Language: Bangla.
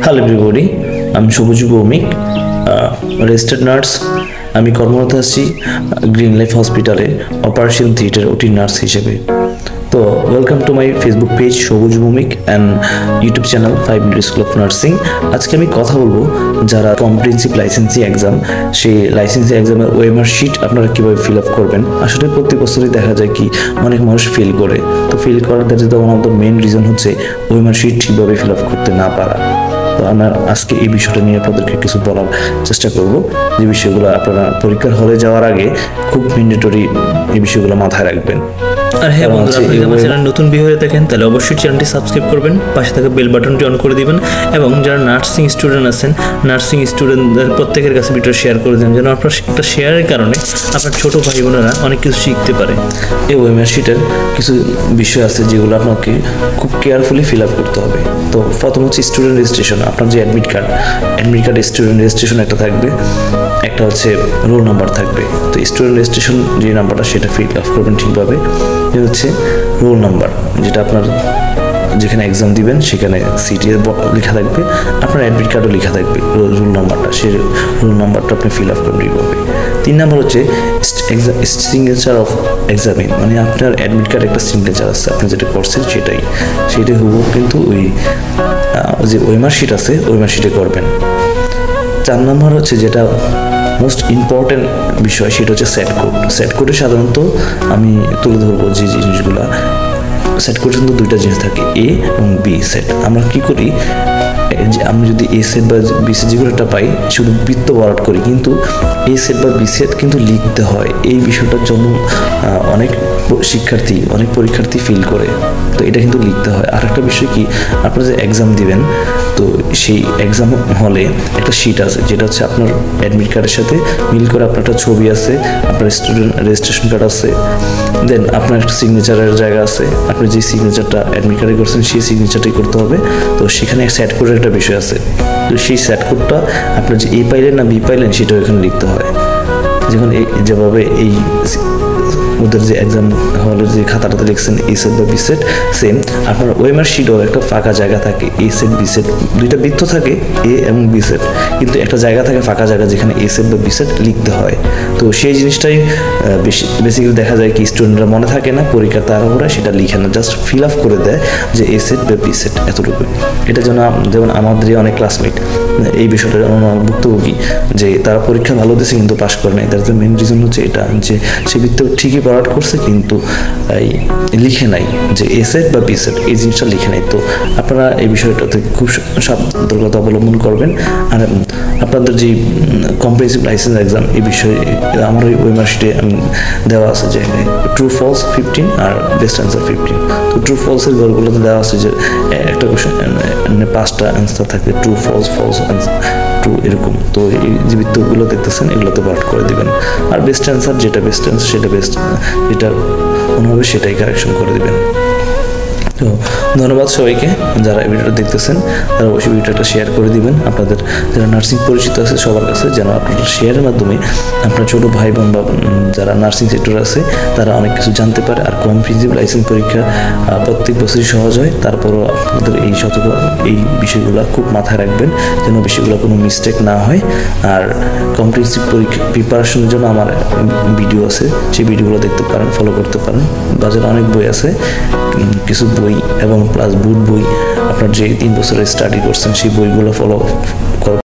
হ্যালো এভরিবডি, আমি সবুজ ভৌমিক, রেজিস্টার্ড নার্স। আমি কর্মরত আছি গ্রিন লাইফ হসপিটালে অপারেশন থিয়েটার ওটি নার্স হিসেবে। তো welcome to my Facebook page Sabuj Bhowmik and YouTube channel 5 minute school of nursing. আজকে আমি কথা বলবো যারা কম্প্রিহেনসিভ লাইসেন্সি এক্সাম, সেই লাইসেন্সি এক্সামের ওএমআর শিট আপনারা কীভাবে ফিল আপ করবেন। আসলে প্রতি বছরই দেখা যায় কি অনেক মানুষ ফেল করে। তো ফেল করার one of the main reason হচ্ছে ওএমআর শিট ঠিকভাবে ফিল আপ করতে না পারা। তো আমরা আজকে এই বিষয়টা নিয়ে আপনাদেরকে কিছু বলার চেষ্টা করব, যে বিষয়গুলো আপনারা পরীক্ষার হলে যাওয়ার আগে খুব ম্যান্ডেটরি এই বিষয়গুলো মাথায় রাখবেন। আর হ্যাঁ বন্ধুরা, আপনি আমার চ্যানেল নতুন ভিউ হয়ে থাকেন তাহলে অবশ্যই চ্যানেলটি সাবস্ক্রাইব করবেন, পাশে থাকা বেল বাটনটি অন করে দিবেন এবং যারা নার্সিং স্টুডেন্ট আছেন, নার্সিং স্টুডেন্টদের প্রত্যেকের কাছে ভিডিও শেয়ার করে দেন, যেন আপনার একটা শেয়ারের কারণে আপনার ছোট ভাই বোনেরা অনেক কিছু শিখতে পারে। এই ওএমআর শিটের কিছু বিষয় আছে যেগুলো আপনাকে খুব কেয়ারফুলি ফিল আপ করতে হবে। তো প্রথম হচ্ছে স্টুডেন্ট রেজিস্ট্রেশন। আপনার যে অ্যাডমিট কার্ড স্টুডেন্ট রেজিস্ট্রেশন একটা থাকবে, একটা হচ্ছে রোল নাম্বার থাকবে। তো স্টুডেন্ট রেজিস্ট্রেশন যে নাম্বারটা সেটা ফিল আপ করবেন ঠিকভাবে। এ হচ্ছে রোল নাম্বার, যেটা আপনার যেখানে এক্সাম দিবেন সেখানে সিটি লেখা থাকবে, আপনার অ্যাডমিট কার্ডও লেখা থাকবে রোল নাম্বারটা, সেই রোল নাম্বারটা আপনি ফিল আপ করবেন ঠিকভাবে। 3 নাম্বার হচ্ছে সিগনেচার অফ এক্সামিন, মানে আপনার অ্যাডমিট কার্ডে একটা সিগনেচার আছে, আপনি যেটা করছেন সেটাই হুবহু কিন্তু ওই যে ওএমআর শিট আছে ওএমআর শিটে করবেন। 4 নাম্বার হচ্ছে যেটা মোস্ট ইম্পর্টেন্ট বিষয়, সেটা হচ্ছে সেট কোড। সেট কোডে সাধারণত আমি তুলে ধরবো যে জিনিসগুলো। সেট কোডে কিন্তু 2টা জিনিস থাকে, এ এবং বি সেট। আমরা কি করি, যে আমরা যদি এ সেট বা বি সেট যেগুলোটা পাই শুধু বৃত্ত বরাট করি, কিন্তু এ সেট বা বি সেট কিন্তু লিখতে হয়। এই বিষয়টার জন্য অনেক পরীক্ষার্থী ফিল করে। তো এটা কিন্তু লিখতে হয়। আর একটা বিষয় কি, আপনারা যে এক্সাম দিবেন, তো সেই এক্সাম হলে একটা শিট আছে, যেটা হচ্ছে আপনার অ্যাডমিট কার্ডের সাথে মিল করে আপনার একটা ছবি আছে, আপনার স্টুডেন্ট রেজিস্ট্রেশন কার্ড আছে, দেন আপনার একটা সিগনেচারের জায়গা আছে। আপনি যে সিগনেচারটা অ্যাডমিট কার্ডে করছেন সেই সিগনেচারটাই করতে হবে। তো সেখানে সেট কোডের একটা বিষয় আছে। তো সেই সেট কোডটা আপনার যে এ পাইলেন না বি পাইলেন সেটাও এখানে লিখতে হয়। যখন যেভাবে এই ওদের যে এক্সাম হলের যে খাতাটাতে লিখছেন এ সেট বা বি সেট, সেম আপনার ওএমআর শিটও একটা ফাঁকা জায়গা থাকে, এ সেট বি সেট, 2টা বৃত্ত থাকে এ এবং বি সেট, কিন্তু একটা জায়গা থাকে ফাঁকা জায়গা যেখানে এ সেট বা বি সেট লিখতে হয়। তো সেই জিনিসটাই বেসিক্যালি দেখা যায় কি স্টুডেন্টরা মনে থাকে না, পরীক্ষার তাড়াহুড়া সেটা লিখে না, জাস্ট ফিল আপ করে দেয় যে এ সেট বা বি সেট এতটুকু। এটা যেমন আমাদেরই অনেক ক্লাসমেট এই বিষয়টা ভুক্তভোগী, যে তারা পরীক্ষা ভালো দিয়েছে কিন্তু পাশ করে নাই। তার মেন রিজন হচ্ছে এটা, যে সে বৃত্ত ঠিকই পড়াট করছে কিন্তু লিখে নাই যে এ সেট বা বি সেট, এই জিনিসটা লিখে নাই। তো আপনারা এই বিষয়টাতে খুব সতর্কতা অবলম্বন করবেন। আর আপনাদের যে কম্প্রিহেনসিভ লাইসেন্স এক্সাম, এই বিষয়ে আমার ওই ওএমআর শিটে দেওয়া আছে যে ট্রু ফলস 15 আর বেস্ট অ্যান্সার 15। তো ট্রু ফলসের ঘরগুলোতে দেওয়া আছে যে একটা কোশ্চেন 5টা অ্যান্সার থাকে, ট্রু ফলস ট্রু এরকম। তো এই যে বৃত্তগুলো দেখতেছেন এগুলোতে পার্ট করে দিবেন। আর বেস্ট অ্যান্সার যেটা যেটা মনে হবে সেটাই কারেকশন করে দিবেন। তো ধন্যবাদ সবাইকে যারা এই ভিডিওটা দেখতেছেন, তারা অবশ্যই ভিডিওটা শেয়ার করে দিবেন আপনাদের যারা নার্সিং পরিচিত আছে সবার কাছে, যেন আপনারা শেয়ারের মাধ্যমে আপনার ছোটো ভাই বোন বা যারা নার্সিং সেক্টর আছে তারা অনেক কিছু জানতে পারে। আর কম্প্রিহেনসিভ লাইসেন্স পরীক্ষা প্রত্যেক বছরই সহজ হয়। তারপরও আপনাদের এই বিষয়গুলো খুব মাথায় রাখবেন যেন বিষয়গুলো কোনো মিস্টেক না হয়। আর কম্প্রিহেনসিভ পরীক্ষা প্রিপারেশনের জন্য আমার ভিডিও আছে, সেই ভিডিওগুলো দেখতে পারেন, ফলো করতে পারেন। বাজারে অনেক বই আছে, কিছু বই এবং প্লাস বুট বই, আপনার যে 3 বছরের স্টাডি করছেন সেই বইগুলো ফলো